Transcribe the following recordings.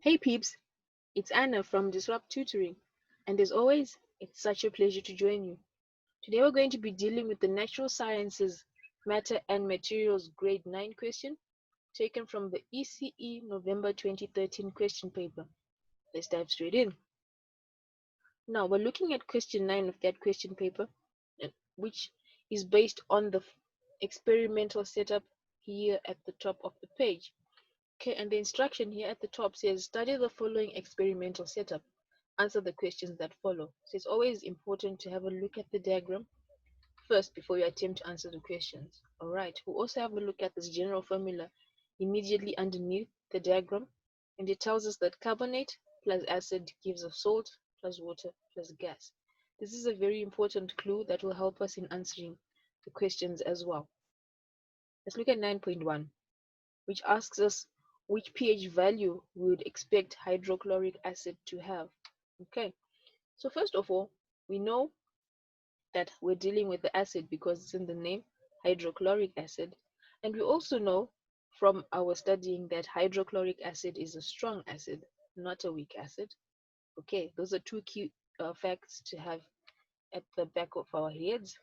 Hey peeps, it's Anna from Disrupt Tutoring, and as always, it's such a pleasure to join you. Today we're going to be dealing with the Natural Sciences Matter and Materials Grade 9 question taken from the ECE November 2013 question paper. Let's dive straight in. Now we're looking at question 9 of that question paper, which is based on the experimental setup here at the top of the page. Okay, and the instruction here at the top says study the following experimental setup. Answer the questions that follow. So it's always important to have a look at the diagram first before you attempt to answer the questions. Alright, we'll also have a look at this general formula immediately underneath the diagram, and it tells us that carbonate plus acid gives us salt plus water plus gas. This is a very important clue that will help us in answering the questions as well. Let's look at 9.1, which asks us which pH value we would expect hydrochloric acid to have. Okay, so first of all, we know that we're dealing with the acid because it's in the name, hydrochloric acid. And we also know from our studying that hydrochloric acid is a strong acid, not a weak acid. Okay, those are two key facts to have at the back of our heads,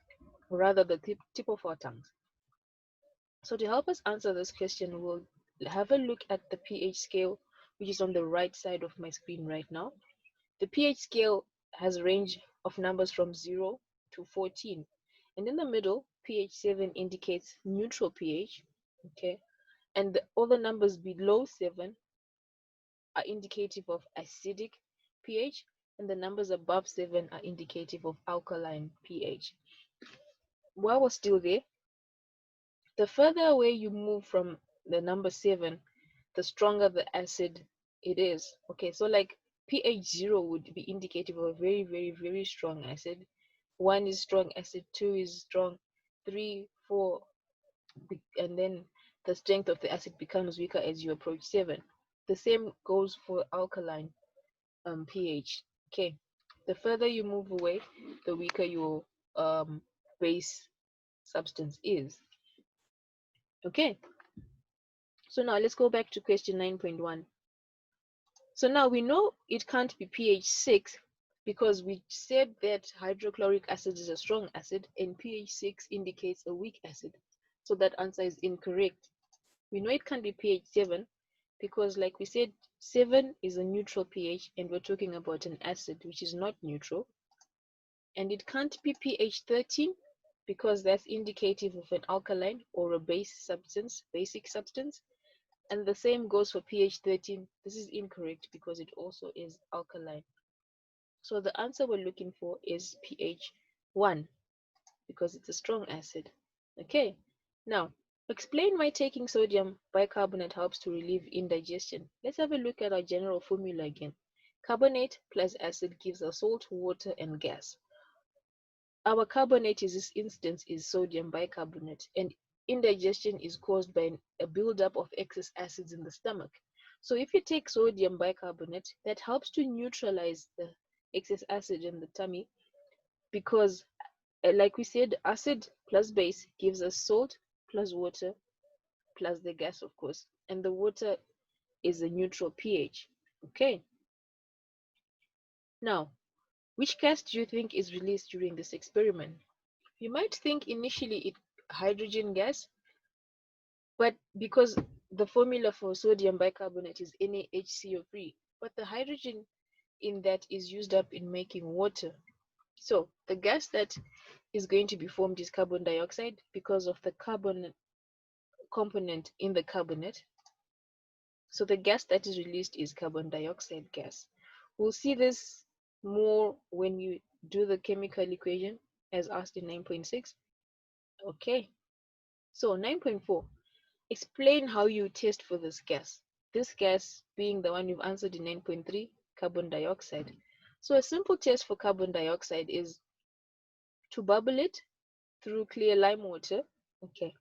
or rather the tip of our tongues. So to help us answer this question, we'll have a look at the pH scale, which is on the right side of my screen right now. The pH scale has a range of numbers from 0 to 14. And in the middle, pH 7 indicates neutral pH, okay? And all the numbers below 7 are indicative of acidic pH, and the numbers above 7 are indicative of alkaline pH. While we're still there, the further away you move from the number 7, the stronger the acid it is. Okay, so like pH 0 would be indicative of a very, very, very strong acid. 1 is strong acid, 2 is strong, 3, 4, and then the strength of the acid becomes weaker as you approach 7. The same goes for alkaline pH. Okay, the further you move away, the weaker your base substance is. Okay, so now let's go back to question 9.1. So now we know it can't be pH 6 because we said that hydrochloric acid is a strong acid and pH 6 indicates a weak acid. So that answer is incorrect. We know it can't be pH 7 because, like we said, 7 is a neutral pH and we're talking about an acid which is not neutral. And it can't be pH 13 because that's indicative of an alkaline or a basic substance. And the same goes for pH 13. This is incorrect because it also is alkaline. So the answer we're looking for is pH 1 because it's a strong acid. Okay, now explain why taking sodium bicarbonate helps to relieve indigestion. Let's have a look at our general formula again. Carbonate plus acid gives us salt, water, and gas. Our carbonate in this instance is sodium bicarbonate, and indigestion is caused by a buildup of excess acids in the stomach. So if you take sodium bicarbonate, that helps to neutralize the excess acid in the tummy because, like we said, acid plus base gives us salt plus water plus the gas, of course, and the water is a neutral pH. Okay. Now, which gas do you think is released during this experiment? You might think initially it's hydrogen gas, but because the formula for sodium bicarbonate is NaHCO3, but the hydrogen in that is used up in making water. So the gas that is going to be formed is carbon dioxide because of the carbon component in the carbonate. So the gas that is released is carbon dioxide gas. We'll see this more when you do the chemical equation as asked in 9.6. Okay, so 9.4, explain how you test for this gas. This gas being the one you've answered in 9.3, carbon dioxide. So a simple test for carbon dioxide is to bubble it through clear lime water. Okay,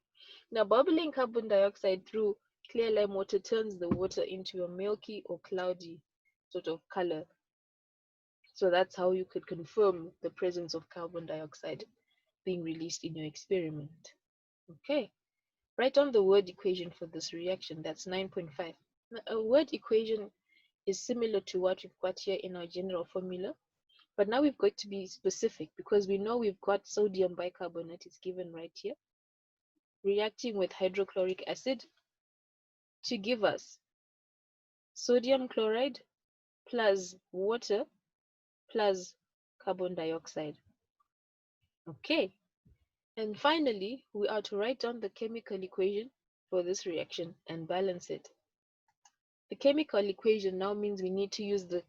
now bubbling carbon dioxide through clear lime water turns the water into a milky or cloudy sort of color. So that's how you could confirm the presence of carbon dioxide being released in your experiment. Okay, write down the word equation for this reaction. That's 9.5. A word equation is similar to what we've got here in our general formula, but now we've got to be specific because we know we've got sodium bicarbonate is given right here, reacting with hydrochloric acid to give us sodium chloride plus water plus carbon dioxide. Okay, and finally, we are to write down the chemical equation for this reaction and balance it. The chemical equation now means we need to use the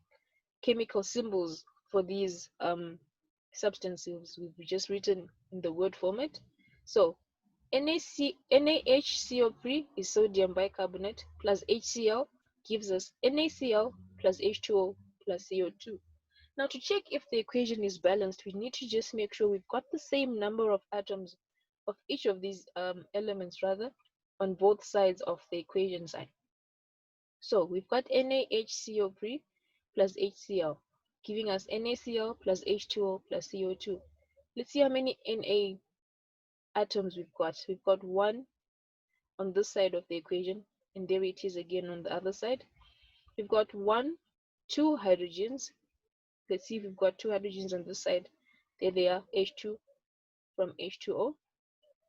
chemical symbols for these substances we've just written in the word format. So NaHCO3 is sodium bicarbonate plus HCl gives us NaCl plus H2O plus CO2. Now to check if the equation is balanced, we need to just make sure we've got the same number of atoms of each of these elements rather on both sides of the equation sign. So we've got NaHCO3 plus HCl giving us NaCl plus H2O plus CO2. Let's see how many Na atoms we've got. We've got 1 on this side of the equation, and there it is again on the other side. We've got 2 hydrogens. Let's see if we've got 2 hydrogens on this side. There they are, H2 from H2O.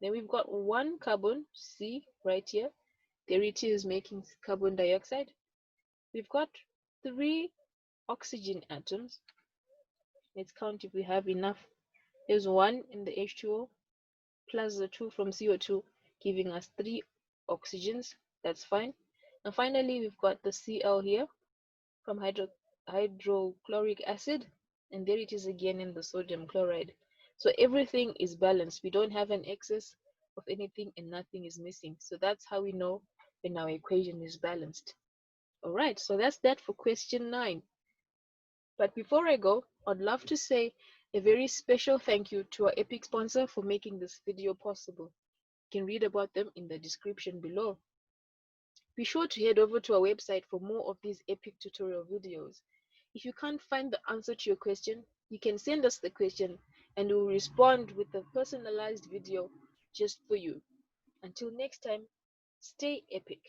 Then we've got 1 carbon, C, right here. There it is, making carbon dioxide. We've got 3 oxygen atoms. Let's count if we have enough. There's 1 in the H2O plus the 2 from CO2, giving us 3 oxygens. That's fine. And finally, we've got the Cl here from hydrochloric acid, and there it is again in the sodium chloride. So everything is balanced. We don't have an excess of anything and nothing is missing. So that's how we know when our equation is balanced. Alright, so that's that for question 9. But before I go, I'd love to say a very special thank you to our epic sponsor for making this video possible. You can read about them in the description below. Be sure to head over to our website for more of these epic tutorial videos. If you can't find the answer to your question, you can send us the question and we'll respond with a personalized video just for you. Until next time, stay epic.